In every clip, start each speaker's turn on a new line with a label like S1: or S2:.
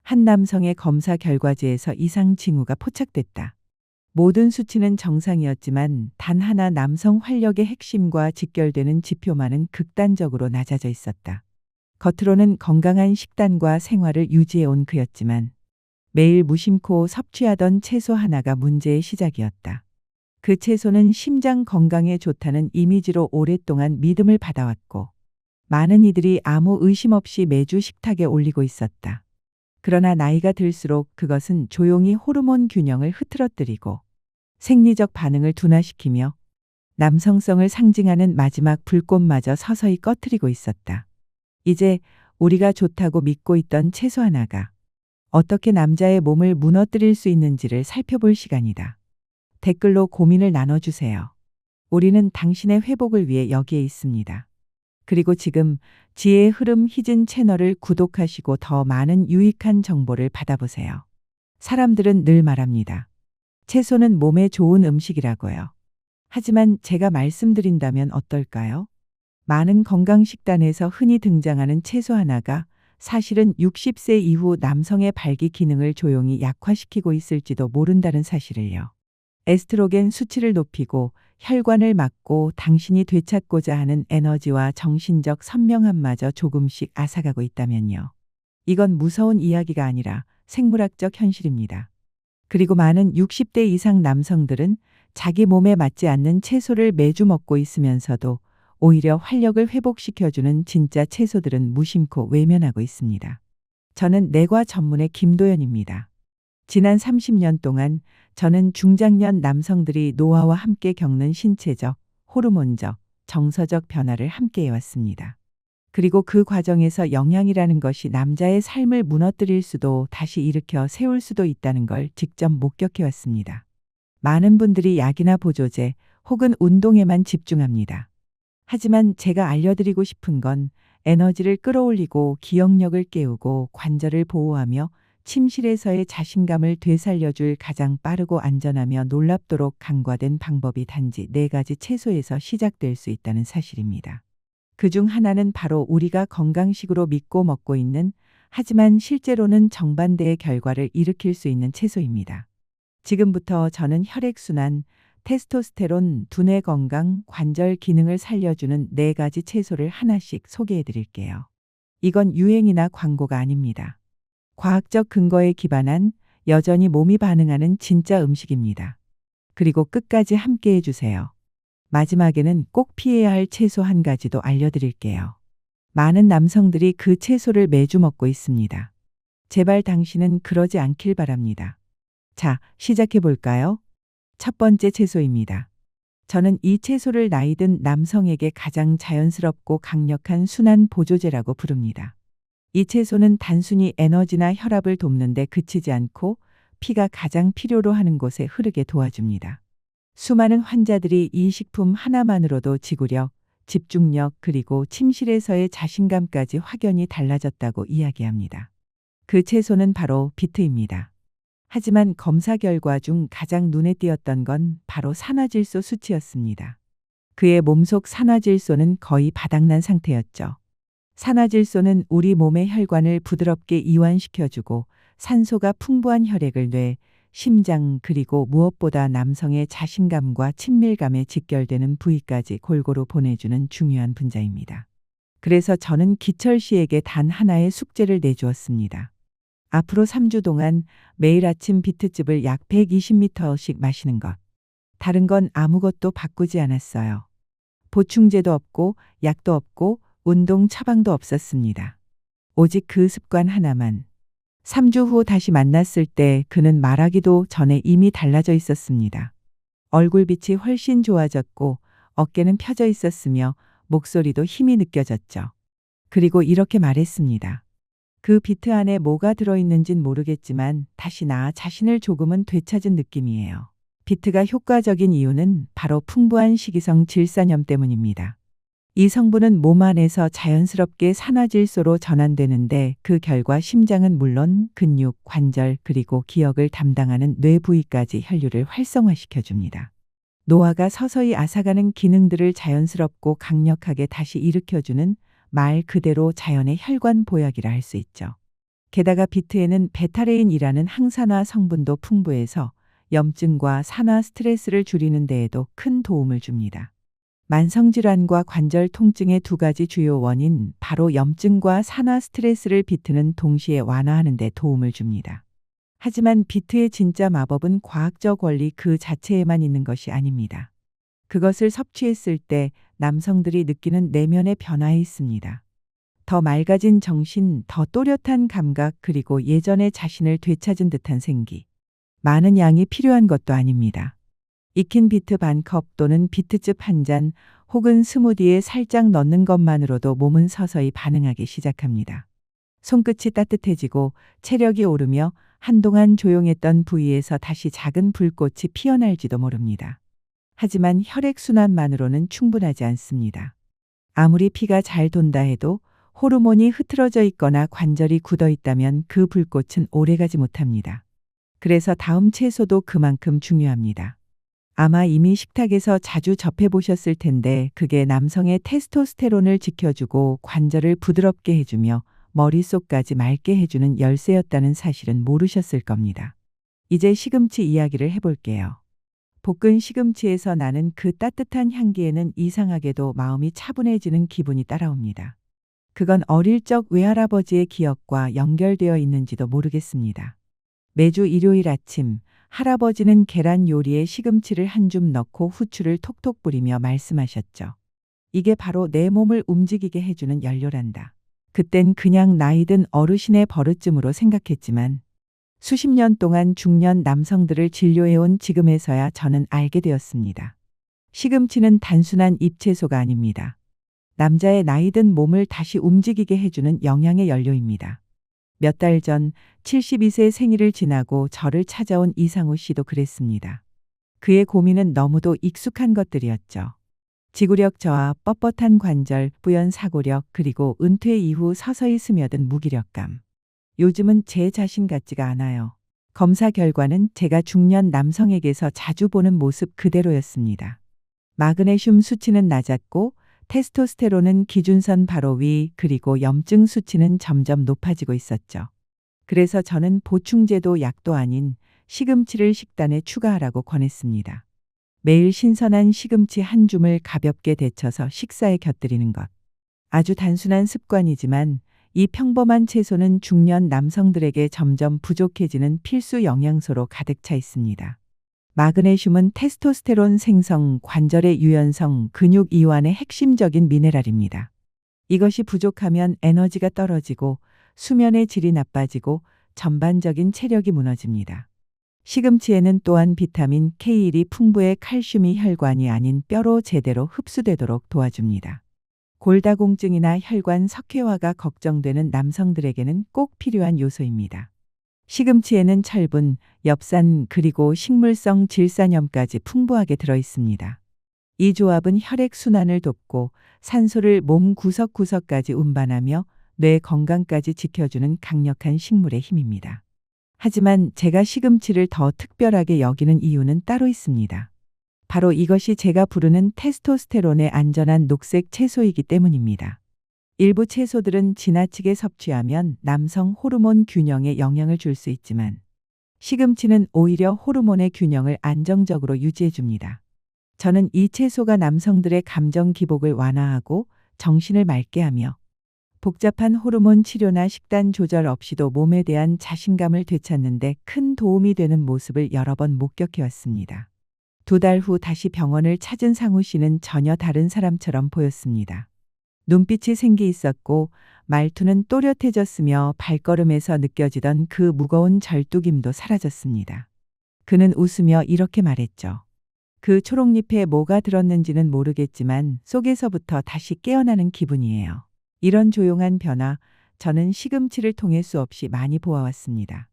S1: 한 남성의 검사 결과지에서 이상 징후가 포착됐다. 모든 수치는 정상이었지만 단 하나 남성 활력의 핵심과 직결되는 지표만은 극단적으로 낮아져 있었다. 겉으로는 건강한 식단과 생활을 유지해온 그였지만 매일 무심코 섭취하던 채소 하나가 문제의 시작이었다. 그 채소는 심장 건강에 좋다는 이미지로 오랫동안 믿음을 받아왔고 많은 이들이 아무 의심 없이 매주 식탁에 올리고 있었다. 그러나 나이가 들수록 그것은 조용히 호르몬 균형을 흐트러뜨리고 생리적 반응을 둔화시키며 남성성을 상징하는 마지막 불꽃마저 서서히 꺼트리고 있었다. 이제 우리가 좋다고 믿고 있던 채소 하나가 어떻게 남자의 몸을 무너뜨릴 수 있는지를 살펴볼 시간이다. 댓글로 고민을 나눠주세요. 우리는 당신의 회복을 위해 여기에 있습니다. 그리고 지금 지혜의 흐름 희진 채널을 구독하시고 더 많은 유익한 정보를 받아보세요. 사람들은 늘 말합니다. 채소는 몸에 좋은 음식이라고요. 하지만 제가 말씀드린다면 어떨까요? 많은 건강식단에서 흔히 등장하는 채소 하나가 사실은 60세 이후 남성의 발기 기능을 조용히 약화시키고 있을지도 모른다는 사실을요. 에스트로겐 수치를 높이고 혈관을 막고 당신이 되찾고자 하는 에너지와 정신적 선명함마저 조금씩 앗아가고 있다면요. 이건 무서운 이야기가 아니라 생물학적 현실입니다. 그리고 많은 60대 이상 남성들은 자기 몸에 맞지 않는 채소를 매주 먹고 있으면서도 오히려 활력을 회복시켜주는 진짜 채소들은 무심코 외면하고 있습니다. 저는 내과 전문의 김도연입니다. 지난 30년 동안 저는 중장년 남성들이 노화와 함께 겪는 신체적, 호르몬적, 정서적 변화를 함께 해왔습니다. 그리고 그 과정에서 영양이라는 것이 남자의 삶을 무너뜨릴 수도 다시 일으켜 세울 수도 있다는 걸 직접 목격해왔습니다. 많은 분들이 약이나 보조제 혹은 운동에만 집중합니다. 하지만 제가 알려드리고 싶은 건 에너지를 끌어올리고 기억력을 깨우고 관절을 보호하며 침실에서의 자신감을 되살려줄 가장 빠르고 안전하며 놀랍도록 간과된 방법이 단지 4가지 채소에서 시작될 수 있다는 사실입니다. 그중 하나는 바로 우리가 건강식으로 믿고 먹고 있는 하지만 실제로는 정반대의 결과를 일으킬 수 있는 채소입니다. 지금부터 저는 혈액순환, 테스토스테론, 두뇌 건강, 관절 기능을 살려주는 4가지 채소를 하나씩 소개해 드릴게요. 이건 유행이나 광고가 아닙니다. 과학적 근거에 기반한 여전히 몸이 반응하는 진짜 음식입니다. 그리고 끝까지 함께 해주세요. 마지막에는 꼭 피해야 할 채소 한 가지도 알려드릴게요. 많은 남성들이 그 채소를 매주 먹고 있습니다. 제발 당신은 그러지 않길 바랍니다. 자, 시작해 볼까요? 첫 번째 채소입니다. 저는 이 채소를 나이든 남성에게 가장 자연스럽고 강력한 순환 보조제라고 부릅니다. 이 채소는 단순히 에너지나 혈압을 돕는 데 그치지 않고 피가 가장 필요로 하는 곳에 흐르게 도와줍니다. 수많은 환자들이 이 식품 하나만으로도 지구력, 집중력 그리고 침실에서의 자신감까지 확연히 달라졌다고 이야기합니다. 그 채소는 바로 비트입니다. 하지만 검사 결과 중 가장 눈에 띄었던 건 바로 산화질소 수치였습니다. 그의 몸속 산화질소는 거의 바닥난 상태였죠. 산화질소는 우리 몸의 혈관을 부드럽게 이완시켜주고 산소가 풍부한 혈액을 뇌, 심장 그리고 무엇보다 남성의 자신감과 친밀감에 직결되는 부위까지 골고루 보내주는 중요한 분자입니다. 그래서 저는 기철 씨에게 단 하나의 숙제를 내주었습니다. 앞으로 3주 동안 매일 아침 비트즙을 약 120ml씩 마시는 것. 다른 건 아무것도 바꾸지 않았어요. 보충제도 없고 약도 없고 운동 처방도 없었습니다. 오직 그 습관 하나만. 3주 후 다시 만났을 때 그는 말하기도 전에 이미 달라져 있었습니다. 얼굴빛이 훨씬 좋아졌고 어깨는 펴져 있었으며 목소리도 힘이 느껴졌죠. 그리고 이렇게 말했습니다. 그 비트 안에 뭐가 들어있는진 모르겠지만 다시 나 자신을 조금은 되찾은 느낌이에요. 비트가 효과적인 이유는 바로 풍부한 식이성 질산염 때문입니다. 이 성분은 몸 안에서 자연스럽게 산화질소로 전환되는데 그 결과 심장은 물론 근육, 관절 그리고 기억을 담당하는 뇌 부위까지 혈류를 활성화시켜줍니다. 노화가 서서히 앗아가는 기능들을 자연스럽고 강력하게 다시 일으켜주는 말 그대로 자연의 혈관 보약이라 할 수 있죠. 게다가 비트에는 베타레인이라는 항산화 성분도 풍부해서 염증과 산화 스트레스를 줄이는 데에도 큰 도움을 줍니다. 만성질환과 관절 통증의 두 가지 주요 원인, 바로 염증과 산화 스트레스를 비트는 동시에 완화하는 데 도움을 줍니다. 하지만 비트의 진짜 마법은 과학적 원리 그 자체에만 있는 것이 아닙니다. 그것을 섭취했을 때 남성들이 느끼는 내면의 변화에 있습니다. 더 맑아진 정신, 더 또렷한 감각, 그리고 예전의 자신을 되찾은 듯한 생기. 많은 양이 필요한 것도 아닙니다. 익힌 비트 반 컵 또는 비트즙 한 잔 혹은 스무디에 살짝 넣는 것만으로도 몸은 서서히 반응하기 시작합니다. 손끝이 따뜻해지고 체력이 오르며 한동안 조용했던 부위에서 다시 작은 불꽃이 피어날지도 모릅니다. 하지만 혈액순환만으로는 충분하지 않습니다. 아무리 피가 잘 돈다 해도 호르몬이 흐트러져 있거나 관절이 굳어 있다면 그 불꽃은 오래가지 못합니다. 그래서 다음 채소도 그만큼 중요합니다. 아마 이미 식탁에서 자주 접해보셨을 텐데 그게 남성의 테스토스테론을 지켜주고 관절을 부드럽게 해주며 머릿속까지 맑게 해주는 열쇠였다는 사실은 모르셨을 겁니다. 이제 시금치 이야기를 해볼게요. 볶은 시금치에서 나는 그 따뜻한 향기에는 이상하게도 마음이 차분해지는 기분이 따라옵니다. 그건 어릴 적 외할아버지의 기억과 연결되어 있는지도 모르겠습니다. 매주 일요일 아침 할아버지는 계란 요리에 시금치를 한 줌 넣고 후추를 톡톡 뿌리며 말씀하셨죠. 이게 바로 내 몸을 움직이게 해주는 연료란다. 그땐 그냥 나이든 어르신의 버릇쯤으로 생각했지만 수십 년 동안 중년 남성들을 진료해온 지금에서야 저는 알게 되었습니다. 시금치는 단순한 잎채소가 아닙니다. 남자의 나이든 몸을 다시 움직이게 해주는 영양의 연료입니다. 몇 달 전 72세 생일을 지나고 저를 찾아온 이상우 씨도 그랬습니다. 그의 고민은 너무도 익숙한 것들이었죠. 지구력 저하, 뻣뻣한 관절, 뿌연 사고력, 그리고 은퇴 이후 서서히 스며든 무기력감. 요즘은 제 자신 같지가 않아요. 검사 결과는 제가 중년 남성에게서 자주 보는 모습 그대로였습니다. 마그네슘 수치는 낮았고 테스토스테론은 기준선 바로 위, 그리고 염증 수치는 점점 높아지고 있었죠. 그래서 저는 보충제도 약도 아닌 시금치를 식단에 추가하라고 권했습니다. 매일 신선한 시금치 한 줌을 가볍게 데쳐서 식사에 곁들이는 것. 아주 단순한 습관이지만 이 평범한 채소는 중년 남성들에게 점점 부족해지는 필수 영양소로 가득 차 있습니다. 마그네슘은 테스토스테론 생성, 관절의 유연성, 근육 이완의 핵심적인 미네랄입니다. 이것이 부족하면 에너지가 떨어지고 수면의 질이 나빠지고 전반적인 체력이 무너집니다. 시금치에는 또한 비타민 K1이 풍부해 칼슘이 혈관이 아닌 뼈로 제대로 흡수되도록 도와줍니다. 골다공증이나 혈관 석회화가 걱정되는 남성들에게는 꼭 필요한 요소입니다. 시금치에는 철분, 엽산, 그리고 식물성 질산염까지 풍부하게 들어 있습니다. 이 조합은 혈액 순환을 돕고 산소를 몸 구석구석까지 운반하며 뇌 건강까지 지켜주는 강력한 식물의 힘입니다. 하지만 제가 시금치를 더 특별하게 여기는 이유는 따로 있습니다. 바로 이것이 제가 부르는 테스토스테론의 안전한 녹색 채소이기 때문입니다. 일부 채소들은 지나치게 섭취하면 남성 호르몬 균형에 영향을 줄 수 있지만 시금치는 오히려 호르몬의 균형을 안정적으로 유지해 줍니다. 저는 이 채소가 남성들의 감정 기복을 완화하고 정신을 맑게 하며 복잡한 호르몬 치료나 식단 조절 없이도 몸에 대한 자신감을 되찾는 데 큰 도움이 되는 모습을 여러 번 목격해 왔습니다. 2달 후 다시 병원을 찾은 상우 씨는 전혀 다른 사람처럼 보였습니다. 눈빛이 생기 있었고 말투는 또렷해졌으며 발걸음에서 느껴지던 그 무거운 절뚝임도 사라졌습니다. 그는 웃으며 이렇게 말했죠. 그 초록잎에 뭐가 들었는지는 모르겠지만 속에서부터 다시 깨어나는 기분이에요. 이런 조용한 변화, 저는 시금치를 통해 수없이 많이 보아왔습니다.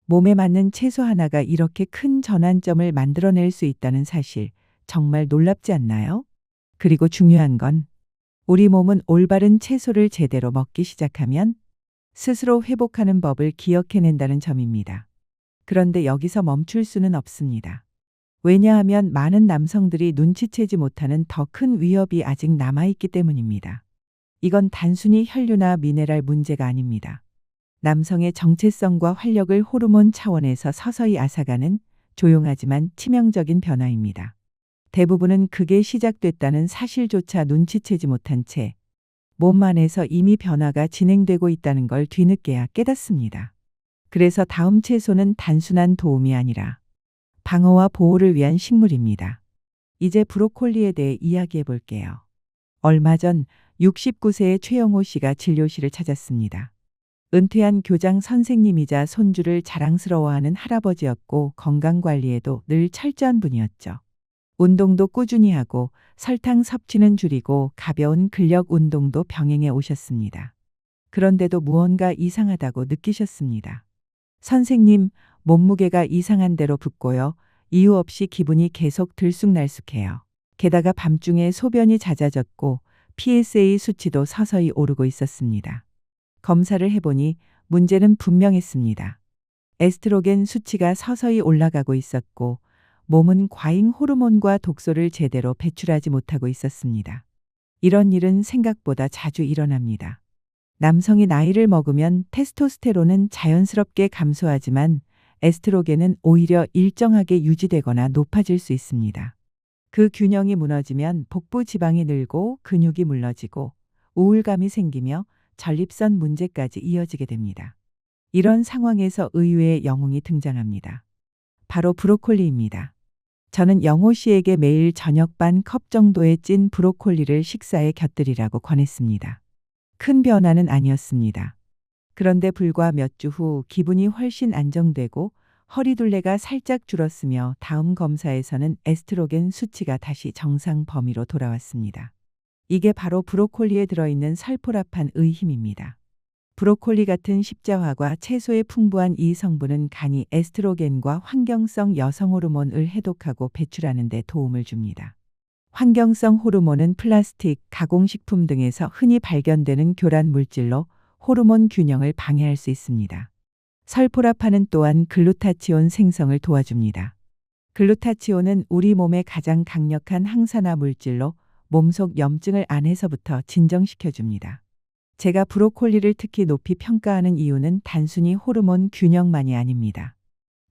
S1: 몸에 맞는 채소 하나가 이렇게 큰 전환점을 만들어낼 수 있다는 사실, 정말 놀랍지 않나요? 그리고 중요한 건 우리 몸은 올바른 채소를 제대로 먹기 시작하면 스스로 회복하는 법을 기억해낸다는 점입니다. 그런데 여기서 멈출 수는 없습니다. 왜냐하면 많은 남성들이 눈치채지 못하는 더 큰 위협이 아직 남아있기 때문입니다. 이건 단순히 혈류나 미네랄 문제가 아닙니다. 남성의 정체성과 활력을 호르몬 차원에서 서서히 앗아가는 조용하지만 치명적인 변화입니다. 대부분은 그게 시작됐다는 사실조차 눈치채지 못한 채 몸 안에서 이미 변화가 진행되고 있다는 걸 뒤늦게야 깨닫습니다. 그래서 다음 채소는 단순한 도움이 아니라 방어와 보호를 위한 식물입니다. 이제 브로콜리에 대해 이야기해 볼게요. 얼마 전 69세의 최영호 씨가 진료실을 찾았습니다. 은퇴한 교장 선생님이자 손주를 자랑스러워하는 할아버지였고 건강관리에도 늘 철저한 분이었죠. 운동도 꾸준히 하고 설탕 섭취는 줄이고 가벼운 근력 운동도 병행해 오셨습니다. 그런데도 무언가 이상하다고 느끼셨습니다. 선생님, 몸무게가 이상한 대로 붓고요. 이유 없이 기분이 계속 들쑥날쑥해요. 게다가 밤중에 소변이 잦아졌고 PSA 수치도 서서히 오르고 있었습니다. 검사를 해보니 문제는 분명했습니다. 에스트로겐 수치가 서서히 올라가고 있었고 몸은 과잉 호르몬과 독소를 제대로 배출하지 못하고 있었습니다. 이런 일은 생각보다 자주 일어납니다. 남성이 나이를 먹으면 테스토스테론은 자연스럽게 감소하지만 에스트로겐은 오히려 일정하게 유지되거나 높아질 수 있습니다. 그 균형이 무너지면 복부 지방이 늘고 근육이 물러지고 우울감이 생기며 전립선 문제까지 이어지게 됩니다. 이런 상황에서 의외의 영웅이 등장합니다. 바로 브로콜리입니다. 저는 영호 씨에게 매일 저녁 반 컵 정도의 찐 브로콜리를 식사에 곁들이라고 권했습니다. 큰 변화는 아니었습니다. 그런데 불과 몇 주 후 기분이 훨씬 안정되고 허리둘레가 살짝 줄었으며 다음 검사에서는 에스트로겐 수치가 다시 정상 범위로 돌아왔습니다. 이게 바로 브로콜리에 들어있는 설포라판의 힘입니다. 브로콜리 같은 십자화과 채소의 풍부한 이 성분은 간이 에스트로겐과 환경성 여성 호르몬을 해독하고 배출하는 데 도움을 줍니다. 환경성 호르몬은 플라스틱, 가공식품 등에서 흔히 발견되는 교란 물질로 호르몬 균형을 방해할 수 있습니다. 설포라판은 또한 글루타치온 생성을 도와줍니다. 글루타치온은 우리 몸의 가장 강력한 항산화 물질로 몸속 염증을 안에서부터 진정시켜줍니다. 제가 브로콜리를 특히 높이 평가하는 이유는 단순히 호르몬 균형만이 아닙니다.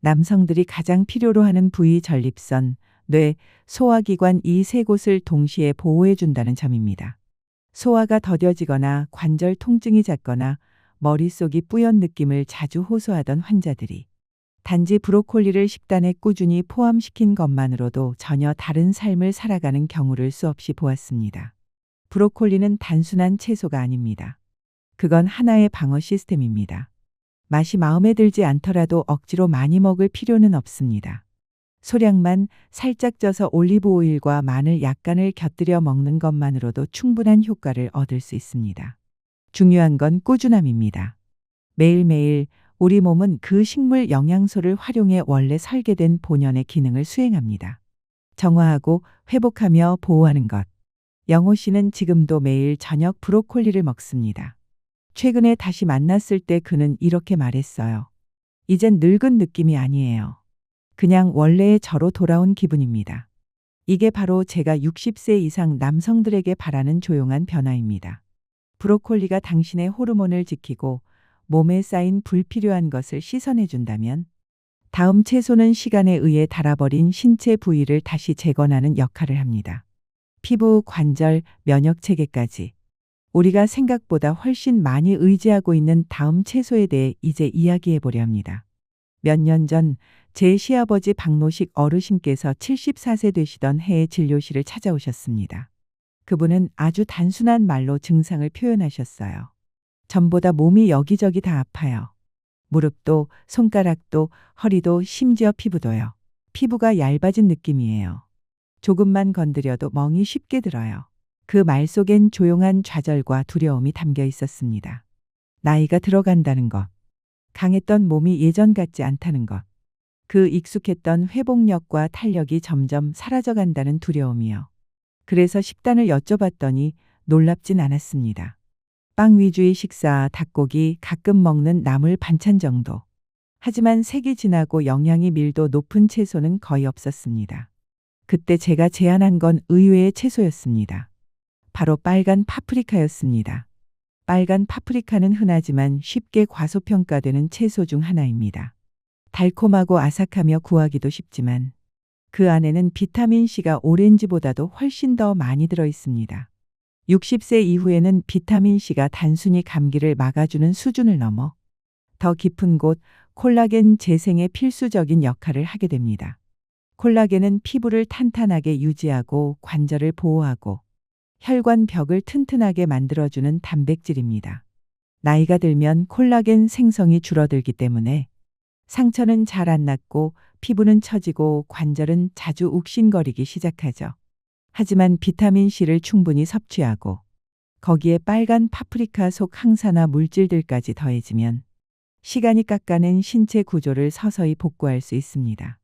S1: 남성들이 가장 필요로 하는 부위 전립선, 뇌, 소화기관 이 세 곳을 동시에 보호해준다는 점입니다. 소화가 더뎌지거나 관절 통증이 잦거나 머릿속이 뿌연 느낌을 자주 호소하던 환자들이 단지 브로콜리를 식단에 꾸준히 포함시킨 것만으로도 전혀 다른 삶을 살아가는 경우를 수없이 보았습니다. 브로콜리는 단순한 채소가 아닙니다. 그건 하나의 방어 시스템입니다. 맛이 마음에 들지 않더라도 억지로 많이 먹을 필요는 없습니다. 소량만 살짝 쪄서 올리브 오일과 마늘 약간을 곁들여 먹는 것만으로도 충분한 효과를 얻을 수 있습니다. 중요한 건 꾸준함입니다. 매일매일 우리 몸은 그 식물 영양소를 활용해 원래 설계된 본연의 기능을 수행합니다. 정화하고 회복하며 보호하는 것. 영호 씨는 지금도 매일 저녁 브로콜리를 먹습니다. 최근에 다시 만났을 때 그는 이렇게 말했어요. 이젠 늙은 느낌이 아니에요. 그냥 원래의 저로 돌아온 기분입니다. 이게 바로 제가 60세 이상 남성들에게 바라는 조용한 변화입니다. 브로콜리가 당신의 호르몬을 지키고 몸에 쌓인 불필요한 것을 씻어내준다면 다음 채소는 시간에 의해 닳아버린 신체 부위를 다시 재건하는 역할을 합니다. 피부, 관절, 면역 체계까지. 우리가 생각보다 훨씬 많이 의지하고 있는 다음 채소에 대해 이제 이야기해 보려 합니다. 몇 년 전 제 시아버지 박노식 어르신께서 74세 되시던 해에 진료실을 찾아오셨습니다. 그분은 아주 단순한 말로 증상을 표현하셨어요. 전보다 몸이 여기저기 다 아파요. 무릎도, 손가락도, 허리도, 심지어 피부도요. 피부가 얇아진 느낌이에요. 조금만 건드려도 멍이 쉽게 들어요. 그 말 속엔 조용한 좌절과 두려움이 담겨 있었습니다. 나이가 들어간다는 것. 강했던 몸이 예전 같지 않다는 것. 그 익숙했던 회복력과 탄력이 점점 사라져간다는 두려움이요. 그래서 식단을 여쭤봤더니 놀랍진 않았습니다. 빵 위주의 식사, 닭고기, 가끔 먹는 나물 반찬 정도. 하지만 색이 진하고 영양이 밀도 높은 채소는 거의 없었습니다. 그때 제가 제안한 건 의외의 채소였습니다. 바로 빨간 파프리카였습니다. 빨간 파프리카는 흔하지만 쉽게 과소평가되는 채소 중 하나입니다. 달콤하고 아삭하며 구하기도 쉽지만 그 안에는 비타민C가 오렌지보다도 훨씬 더 많이 들어 있습니다. 60세 이후에는 비타민C가 단순히 감기를 막아주는 수준을 넘어 더 깊은 곳 콜라겐 재생에 필수적인 역할을 하게 됩니다. 콜라겐은 피부를 탄탄하게 유지하고 관절을 보호하고 혈관 벽을 튼튼하게 만들어주는 단백질입니다. 나이가 들면 콜라겐 생성이 줄어들기 때문에 상처는 잘 안 낫고 피부는 처지고 관절은 자주 욱신거리기 시작하죠. 하지만 비타민C를 충분히 섭취하고 거기에 빨간 파프리카 속 항산화 물질들까지 더해지면 시간이 깎아낸 신체 구조를 서서히 복구할 수 있습니다.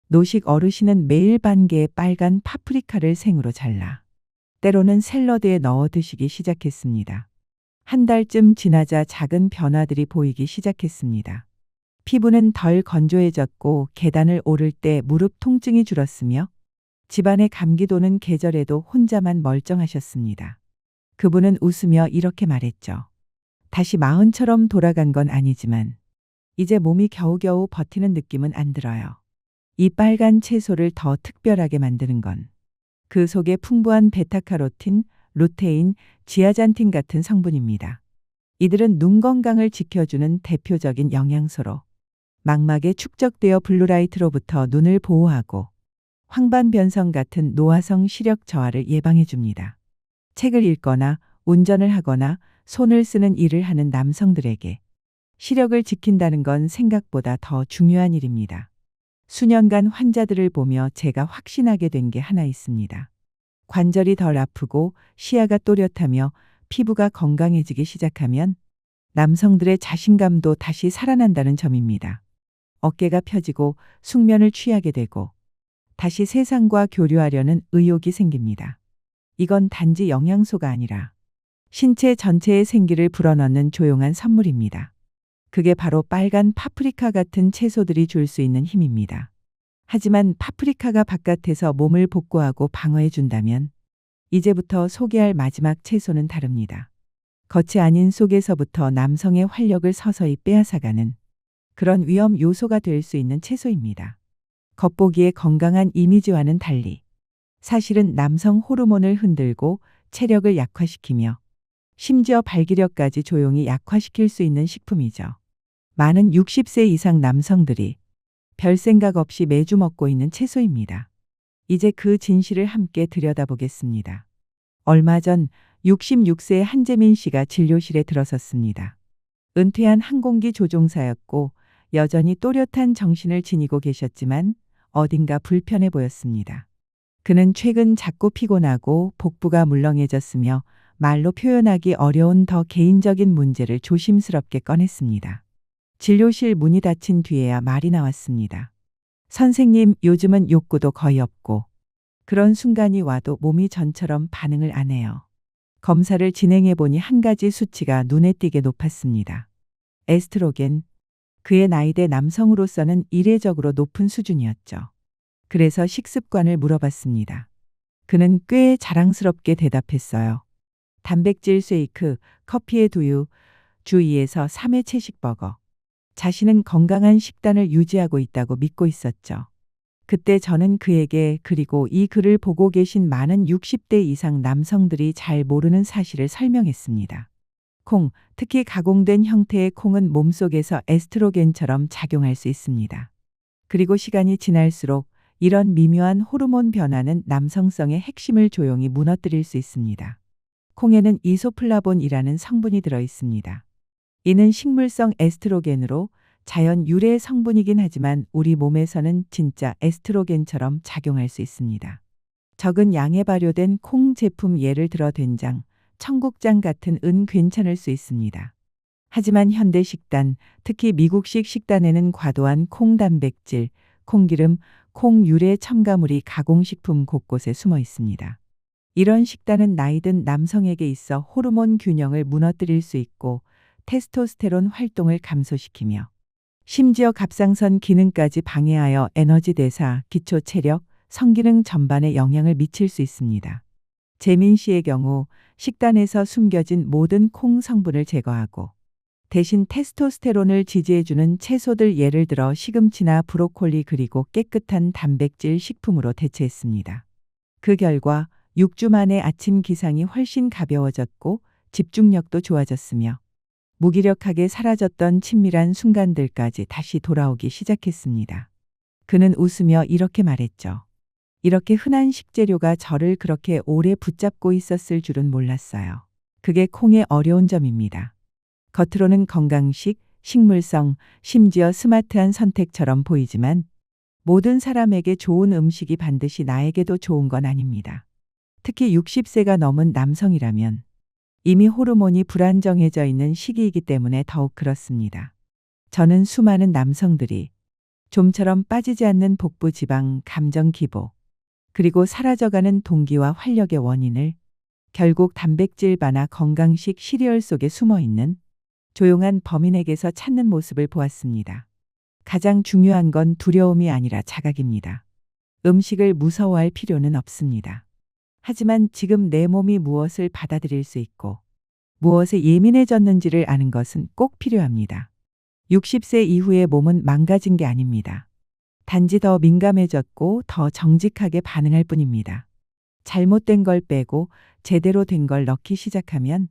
S1: 노식 어르신은 매일 반 개의 빨간 파프리카를 생으로 잘라 때로는 샐러드에 넣어 드시기 시작했습니다. 한 달쯤 지나자 작은 변화들이 보이기 시작했습니다. 피부는 덜 건조해졌고 계단을 오를 때 무릎 통증이 줄었으며 집안의 감기 도는 계절에도 혼자만 멀쩡하셨습니다. 그분은 웃으며 이렇게 말했죠. 다시 마흔처럼 돌아간 건 아니지만 이제 몸이 겨우겨우 버티는 느낌은 안 들어요. 이 빨간 채소를 더 특별하게 만드는 건 그 속에 풍부한 베타카로틴, 루테인, 지아잔틴 같은 성분입니다. 이들은 눈 건강을 지켜주는 대표적인 영양소로 망막에 축적되어 블루라이트로부터 눈을 보호하고 황반변성 같은 노화성 시력 저하를 예방해 줍니다. 책을 읽거나 운전을 하거나 손을 쓰는 일을 하는 남성들에게 시력을 지킨다는 건 생각보다 더 중요한 일입니다. 수년간 환자들을 보며 제가 확신하게 된 게 하나 있습니다. 관절이 덜 아프고 시야가 또렷하며 피부가 건강해지기 시작하면 남성들의 자신감도 다시 살아난다는 점입니다. 어깨가 펴지고 숙면을 취하게 되고 다시 세상과 교류하려는 의욕이 생깁니다. 이건 단지 영양소가 아니라 신체 전체의 생기를 불어넣는 조용한 선물입니다. 그게 바로 빨간 파프리카 같은 채소들이 줄 수 있는 힘입니다. 하지만 파프리카가 바깥에서 몸을 복구하고 방어해 준다면 이제부터 소개할 마지막 채소는 다릅니다. 겉이 아닌 속에서부터 남성의 활력을 서서히 빼앗아가는 그런 위험 요소가 될 수 있는 채소입니다. 겉보기에 건강한 이미지와는 달리 사실은 남성 호르몬을 흔들고 체력을 약화시키며 심지어 발기력까지 조용히 약화시킬 수 있는 식품이죠. 많은 60세 이상 남성들이 별 생각 없이 매주 먹고 있는 채소입니다. 이제 그 진실을 함께 들여다보겠습니다. 얼마 전 66세의 한재민 씨가 진료실에 들어섰습니다. 은퇴한 항공기 조종사였고 여전히 또렷한 정신을 지니고 계셨지만 어딘가 불편해 보였습니다. 그는 최근 자꾸 피곤하고 복부가 물렁해졌으며 말로 표현하기 어려운 더 개인적인 문제를 조심스럽게 꺼냈습니다. 진료실 문이 닫힌 뒤에야 말이 나왔습니다. 선생님, 요즘은 욕구도 거의 없고 그런 순간이 와도 몸이 전처럼 반응을 안 해요. 검사를 진행해 보니 한 가지 수치가 눈에 띄게 높았습니다. 에스트로겐. 그의 나이대 남성으로서는 이례적으로 높은 수준이었죠. 그래서 식습관을 물어봤습니다. 그는 꽤 자랑스럽게 대답했어요. 단백질 쉐이크, 커피에 두유, 주 2에서 3회 채식버거. 자신은 건강한 식단을 유지하고 있다고 믿고 있었죠. 그때 저는 그에게 그리고 이 글을 보고 계신 많은 60대 이상 남성들이 잘 모르는 사실을 설명했습니다. 콩, 특히 가공된 형태의 콩은 몸속에서 에스트로겐처럼 작용할 수 있습니다. 그리고 시간이 지날수록 이런 미묘한 호르몬 변화는 남성성의 핵심을 조용히 무너뜨릴 수 있습니다. 콩에는 이소플라본이라는 성분이 들어 있습니다. 이는 식물성 에스트로겐으로 자연 유래의 성분이긴 하지만 우리 몸에서는 진짜 에스트로겐처럼 작용할 수 있습니다. 적은 양에 발효된 콩 제품 예를 들어 된장, 청국장 같은 은 괜찮을 수 있습니다. 하지만 현대 식단, 특히 미국식 식단에는 과도한 콩 단백질, 콩기름, 콩 유래 첨가물이 가공식품 곳곳에 숨어 있습니다. 이런 식단은 나이든 남성에게 있어 호르몬 균형을 무너뜨릴 수 있고 테스토스테론 활동을 감소시키며 심지어 갑상선 기능까지 방해하여 에너지 대사, 기초 체력, 성기능 전반에 영향을 미칠 수 있습니다. 재민 씨의 경우 식단에서 숨겨진 모든 콩 성분을 제거하고 대신 테스토스테론을 지지해주는 채소들, 예를 들어 시금치나 브로콜리, 그리고 깨끗한 단백질 식품으로 대체했습니다. 그 결과 6주 만에 아침 기상이 훨씬 가벼워졌고 집중력도 좋아졌으며 무기력하게 사라졌던 친밀한 순간들까지 다시 돌아오기 시작했습니다. 그는 웃으며 이렇게 말했죠. 이렇게 흔한 식재료가 저를 그렇게 오래 붙잡고 있었을 줄은 몰랐어요. 그게 콩의 어려운 점입니다. 겉으로는 건강식, 식물성, 심지어 스마트한 선택처럼 보이지만 모든 사람에게 좋은 음식이 반드시 나에게도 좋은 건 아닙니다. 특히 60세가 넘은 남성이라면 이미 호르몬이 불안정해져 있는 시기이기 때문에 더욱 그렇습니다. 저는 수많은 남성들이 좀처럼 빠지지 않는 복부 지방, 감정 기복, 그리고 사라져가는 동기와 활력의 원인을 결국 단백질 바나 건강식 시리얼 속에 숨어 있는 조용한 범인에게서 찾는 모습을 보았습니다. 가장 중요한 건 두려움이 아니라 자각입니다. 음식을 무서워할 필요는 없습니다. 하지만 지금 내 몸이 무엇을 받아들일 수 있고 무엇에 예민해졌는지를 아는 것은 꼭 필요합니다. 60세 이후의 몸은 망가진 게 아닙니다. 단지 더 민감해졌고 더 정직하게 반응할 뿐입니다. 잘못된 걸 빼고 제대로 된 걸 넣기 시작하면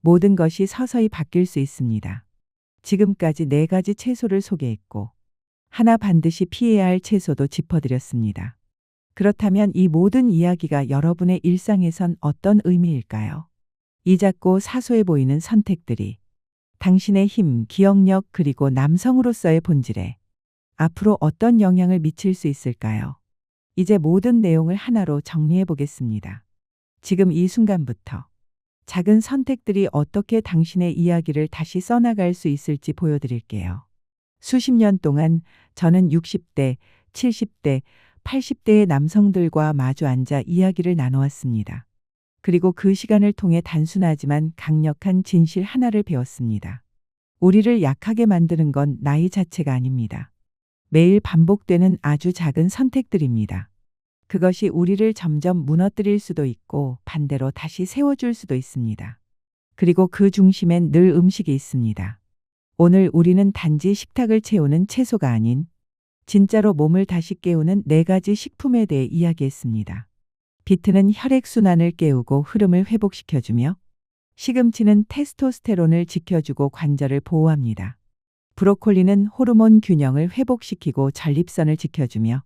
S1: 모든 것이 서서히 바뀔 수 있습니다. 지금까지 4가지 채소를 소개했고 하나 반드시 피해야 할 채소도 짚어드렸습니다. 그렇다면 이 모든 이야기가 여러분의 일상에선 어떤 의미일까요? 이 작고 사소해 보이는 선택들이 당신의 힘, 기억력, 그리고 남성으로서의 본질에 앞으로 어떤 영향을 미칠 수 있을까요? 이제 모든 내용을 하나로 정리해 보겠습니다. 지금 이 순간부터 작은 선택들이 어떻게 당신의 이야기를 다시 써나갈 수 있을지 보여드릴게요. 수십 년 동안 저는 60대, 70대, 80대의 남성들과 마주 앉아 이야기를 나눠왔습니다. 그리고 그 시간을 통해 단순하지만 강력한 진실 하나를 배웠습니다. 우리를 약하게 만드는 건 나이 자체가 아닙니다. 매일 반복되는 아주 작은 선택들입니다. 그것이 우리를 점점 무너뜨릴 수도 있고 반대로 다시 세워줄 수도 있습니다. 그리고 그 중심엔 늘 음식이 있습니다. 오늘 우리는 단지 식탁을 채우는 채소가 아닌 진짜로 몸을 다시 깨우는 4가지 식품에 대해 이야기했습니다. 비트는 혈액순환을 깨우고 흐름을 회복시켜주며 시금치는 테스토스테론을 지켜주고 관절을 보호합니다. 브로콜리는 호르몬 균형을 회복시키고 전립선을 지켜주며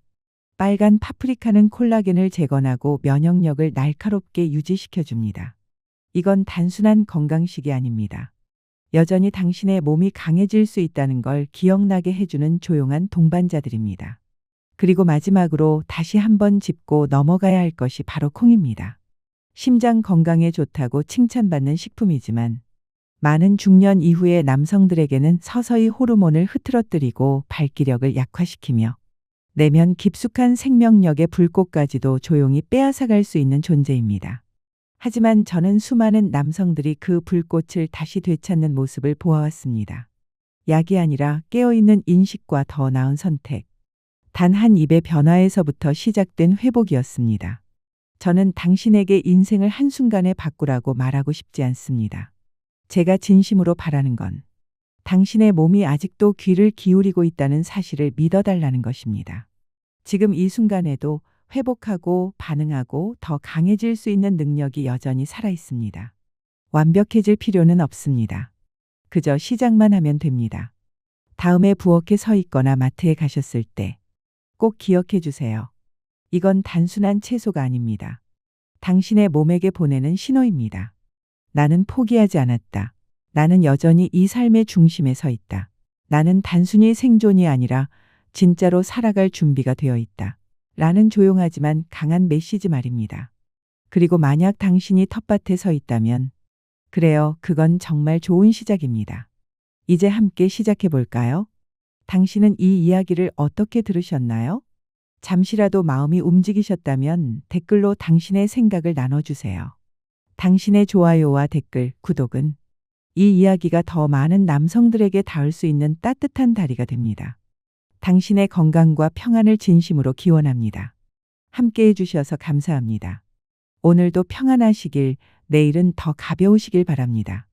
S1: 빨간 파프리카는 콜라겐을 재건하고 면역력을 날카롭게 유지시켜줍니다. 이건 단순한 건강식이 아닙니다. 여전히 당신의 몸이 강해질 수 있다는 걸 기억나게 해주는 조용한 동반자들입니다. 그리고 마지막으로 다시 한번 짚고 넘어가야 할 것이 바로 콩입니다. 심장 건강에 좋다고 칭찬받는 식품이지만 많은 중년 이후의 남성들에게는 서서히 호르몬을 흐트러뜨리고 발기력을 약화시키며 내면 깊숙한 생명력의 불꽃까지도 조용히 빼앗아갈 수 있는 존재입니다. 하지만 저는 수많은 남성들이 그 불꽃을 다시 되찾는 모습을 보아왔습니다. 약이 아니라 깨어있는 인식과 더 나은 선택. 단 한 입의 변화에서부터 시작된 회복이었습니다. 저는 당신에게 인생을 한순간에 바꾸라고 말하고 싶지 않습니다. 제가 진심으로 바라는 건 당신의 몸이 아직도 귀를 기울이고 있다는 사실을 믿어달라는 것입니다. 지금 이 순간에도 회복하고 반응하고 더 강해질 수 있는 능력이 여전히 살아 있습니다. 완벽해질 필요는 없습니다. 그저 시작만 하면 됩니다. 다음에 부엌에 서 있거나 마트에 가셨을 때 꼭 기억해 주세요. 이건 단순한 채소가 아닙니다. 당신의 몸에게 보내는 신호입니다. 나는 포기하지 않았다. 나는 여전히 이 삶의 중심에 서 있다. 나는 단순히 생존이 아니라 진짜로 살아갈 준비가 되어 있다. 라는 조용하지만 강한 메시지 말입니다. 그리고 만약 당신이 텃밭에 서 있다면, 그래요, 그건 정말 좋은 시작입니다. 이제 함께 시작해 볼까요? 당신은 이 이야기를 어떻게 들으셨나요? 잠시라도 마음이 움직이셨다면 댓글로 당신의 생각을 나눠주세요. 당신의 좋아요와 댓글, 구독은 이 이야기가 더 많은 남성들에게 닿을 수 있는 따뜻한 다리가 됩니다. 당신의 건강과 평안을 진심으로 기원합니다. 함께 해주셔서 감사합니다. 오늘도 평안하시길, 내일은 더 가벼우시길 바랍니다.